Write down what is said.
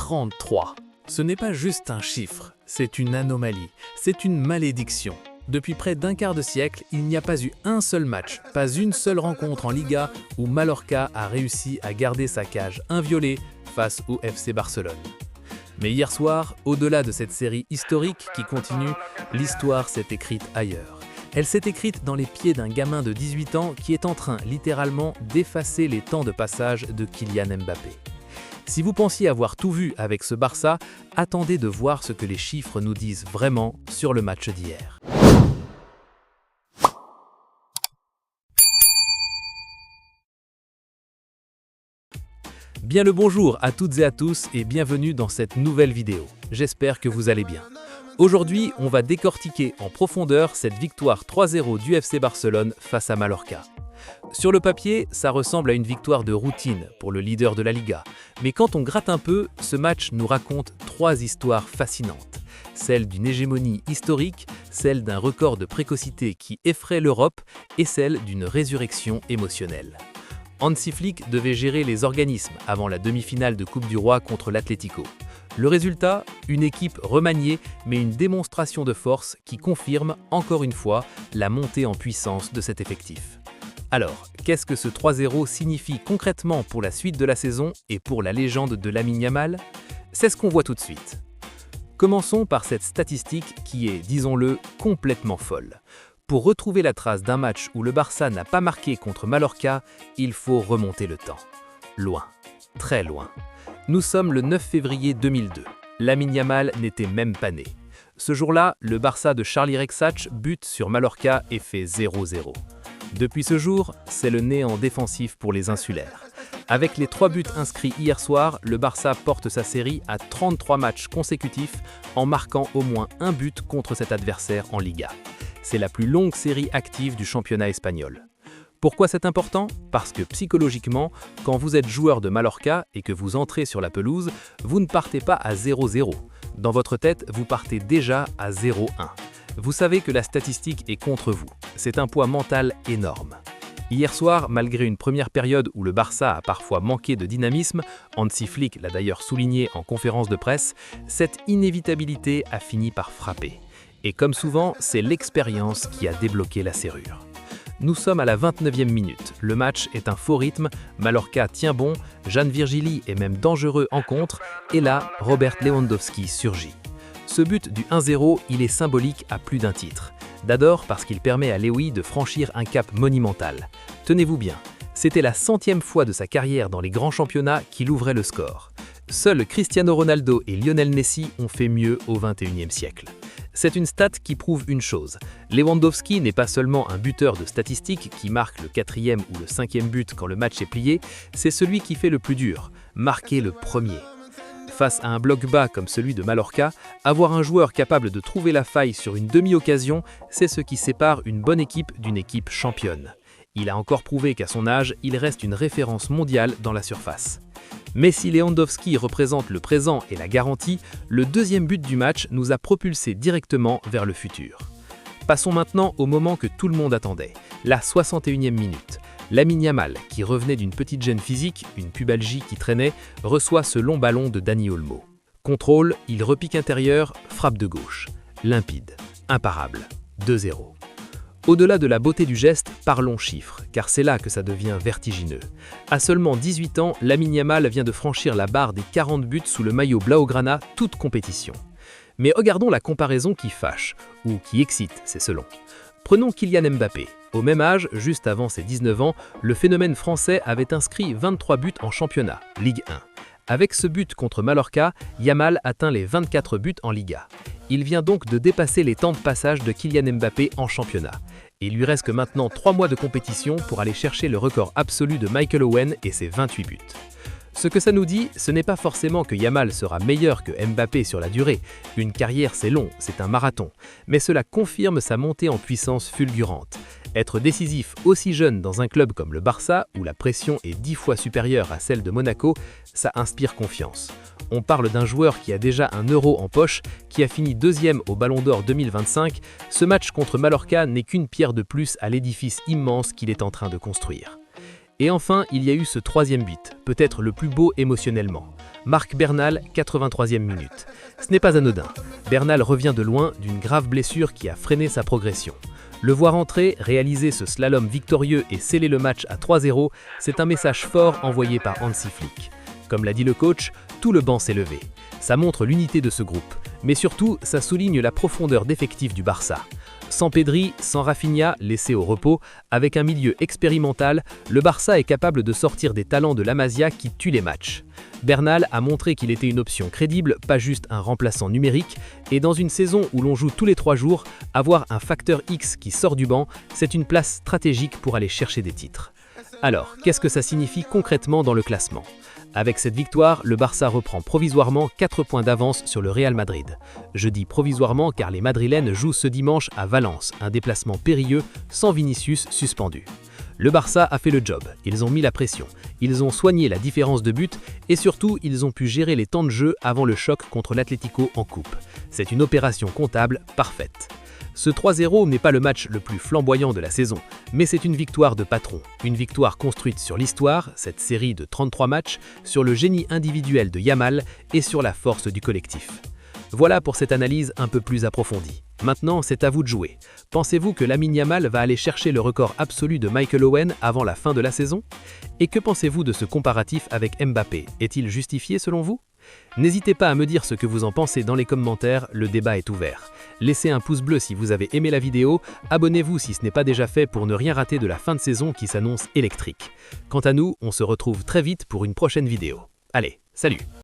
33. Ce n'est pas juste un chiffre, c'est une anomalie, c'est une malédiction. Depuis près d'un quart de siècle, il n'y a pas eu un seul match, pas une seule rencontre en Liga où Mallorca a réussi à garder sa cage inviolée face au FC Barcelone. Mais hier soir, au-delà de cette série historique qui continue, l'histoire s'est écrite ailleurs. Elle s'est écrite dans les pieds d'un gamin de 18 ans qui est en train littéralement d'effacer les temps de passage de Kylian Mbappé. Si vous pensiez avoir tout vu avec ce Barça, attendez de voir ce que les chiffres nous disent vraiment sur le match d'hier. Bien le bonjour à toutes et à tous et bienvenue dans cette nouvelle vidéo. J'espère que vous allez bien. Aujourd'hui, on va décortiquer en profondeur cette victoire 3-0 du FC Barcelone face à Mallorca. Sur le papier, ça ressemble à une victoire de routine pour le leader de la Liga. Mais quand on gratte un peu, ce match nous raconte trois histoires fascinantes. Celle d'une hégémonie historique, celle d'un record de précocité qui effraie l'Europe et celle d'une résurrection émotionnelle. Hansi Flick devait gérer les organismes avant la demi-finale de Coupe du Roi contre l'Atlético. Le résultat, une équipe remaniée, mais une démonstration de force qui confirme, encore une fois, la montée en puissance de cet effectif. Alors, qu'est-ce que ce 3-0 signifie concrètement pour la suite de la saison et pour la légende de Lamine Yamal? C'est ce qu'on voit tout de suite. Commençons par cette statistique qui est, disons-le, complètement folle. Pour retrouver la trace d'un match où le Barça n'a pas marqué contre Mallorca, il faut remonter le temps. Loin, très loin. Nous sommes le 9 février 2002. Lamine Yamal n'était même pas né. Ce jour-là, le Barça de Charlie Rexach bute sur Mallorca et fait 0-0. Depuis ce jour, c'est le néant défensif pour les insulaires. Avec les 3 buts inscrits hier soir, le Barça porte sa série à 33 matchs consécutifs en marquant au moins un but contre cet adversaire en Liga. C'est la plus longue série active du championnat espagnol. Pourquoi c'est important? Parce que psychologiquement, quand vous êtes joueur de Mallorca et que vous entrez sur la pelouse, vous ne partez pas à 0-0. Dans votre tête, vous partez déjà à 0-1. Vous savez que la statistique est contre vous. C'est un poids mental énorme. Hier soir, malgré une première période où le Barça a parfois manqué de dynamisme, Hansi Flick l'a d'ailleurs souligné en conférence de presse, cette inévitabilité a fini par frapper. Et comme souvent, c'est l'expérience qui a débloqué la serrure. Nous sommes à la 29e minute, le match est un faux rythme, Mallorca tient bon, Jan Virgili est même dangereux en contre, et là, Robert Lewandowski surgit. Ce but du 1-0, il est symbolique à plus d'un titre. D'abord parce qu'il permet à Lewy de franchir un cap monumental. Tenez-vous bien, c'était la 100e fois de sa carrière dans les grands championnats qu'il ouvrait le score. Seuls Cristiano Ronaldo et Lionel Messi ont fait mieux au XXIe siècle. C'est une stat qui prouve une chose. Lewandowski n'est pas seulement un buteur de statistiques qui marque le 4e ou le 5e but quand le match est plié, c'est celui qui fait le plus dur, marquer le premier. Face à un bloc bas comme celui de Mallorca, avoir un joueur capable de trouver la faille sur une demi-occasion, c'est ce qui sépare une bonne équipe d'une équipe championne. Il a encore prouvé qu'à son âge, il reste une référence mondiale dans la surface. Mais si Lewandowski représente le présent et la garantie, le deuxième but du match nous a propulsés directement vers le futur. Passons maintenant au moment que tout le monde attendait, la 61e minute. Lamine Yamal, qui revenait d'une petite gêne physique, une pubalgie qui traînait, reçoit ce long ballon de Dani Olmo. Contrôle, il repique intérieur, frappe de gauche. Limpide, imparable, 2-0. Au-delà de la beauté du geste, parlons chiffres, car c'est là que ça devient vertigineux. À seulement 18 ans, Lamine Yamal vient de franchir la barre des 40 buts sous le maillot blaugrana, toute compétition. Mais regardons la comparaison qui fâche, ou qui excite, c'est selon. Prenons Kylian Mbappé. Au même âge, juste avant ses 19 ans, le phénomène français avait inscrit 23 buts en championnat, Ligue 1. Avec ce but contre Mallorca, Yamal atteint les 24 buts en Liga. Il vient donc de dépasser les temps de passage de Kylian Mbappé en championnat. Il lui reste que maintenant 3 mois de compétition pour aller chercher le record absolu de Michael Owen et ses 28 buts. Ce que ça nous dit, ce n'est pas forcément que Yamal sera meilleur que Mbappé sur la durée. Une carrière, c'est long, c'est un marathon. Mais cela confirme sa montée en puissance fulgurante. Être décisif aussi jeune dans un club comme le Barça, où la pression est 10 fois supérieure à celle de Monaco, ça inspire confiance. On parle d'un joueur qui a déjà un euro en poche, qui a fini 2e au Ballon d'Or 2025. Ce match contre Mallorca n'est qu'une pierre de plus à l'édifice immense qu'il est en train de construire. Et enfin, il y a eu ce troisième but, peut-être le plus beau émotionnellement. Marc Bernal, 83e minute. Ce n'est pas anodin. Bernal revient de loin d'une grave blessure qui a freiné sa progression. Le voir entrer, réaliser ce slalom victorieux et sceller le match à 3-0, c'est un message fort envoyé par Hansi Flick. Comme l'a dit le coach, tout le banc s'est levé. Ça montre l'unité de ce groupe, mais surtout, ça souligne la profondeur d'effectif du Barça. Sans Pedri, sans Rafinha, laissé au repos, avec un milieu expérimental, le Barça est capable de sortir des talents de la Masia qui tuent les matchs. Bernal a montré qu'il était une option crédible, pas juste un remplaçant numérique, et dans une saison où l'on joue tous les 3 jours, avoir un facteur X qui sort du banc, c'est une place stratégique pour aller chercher des titres. Alors, qu'est-ce que ça signifie concrètement dans le classement ? Avec cette victoire, le Barça reprend provisoirement 4 points d'avance sur le Real Madrid. Je dis provisoirement car les Madrilènes jouent ce dimanche à Valence, un déplacement périlleux sans Vinicius suspendu. Le Barça a fait le job, ils ont mis la pression, ils ont soigné la différence de but et surtout ils ont pu gérer les temps de jeu avant le choc contre l'Atlético en coupe. C'est une opération comptable parfaite. Ce 3-0 n'est pas le match le plus flamboyant de la saison, mais c'est une victoire de patron, une victoire construite sur l'histoire, cette série de 33 matchs, sur le génie individuel de Yamal et sur la force du collectif. Voilà pour cette analyse un peu plus approfondie. Maintenant, c'est à vous de jouer. Pensez-vous que Lamine Yamal va aller chercher le record absolu de Michael Owen avant la fin de la saison? Et que pensez-vous de ce comparatif avec Mbappé? Est-il justifié selon vous? N'hésitez pas à me dire ce que vous en pensez dans les commentaires, le débat est ouvert. Laissez un pouce bleu si vous avez aimé la vidéo, abonnez-vous si ce n'est pas déjà fait pour ne rien rater de la fin de saison qui s'annonce électrique. Quant à nous, on se retrouve très vite pour une prochaine vidéo. Allez, salut!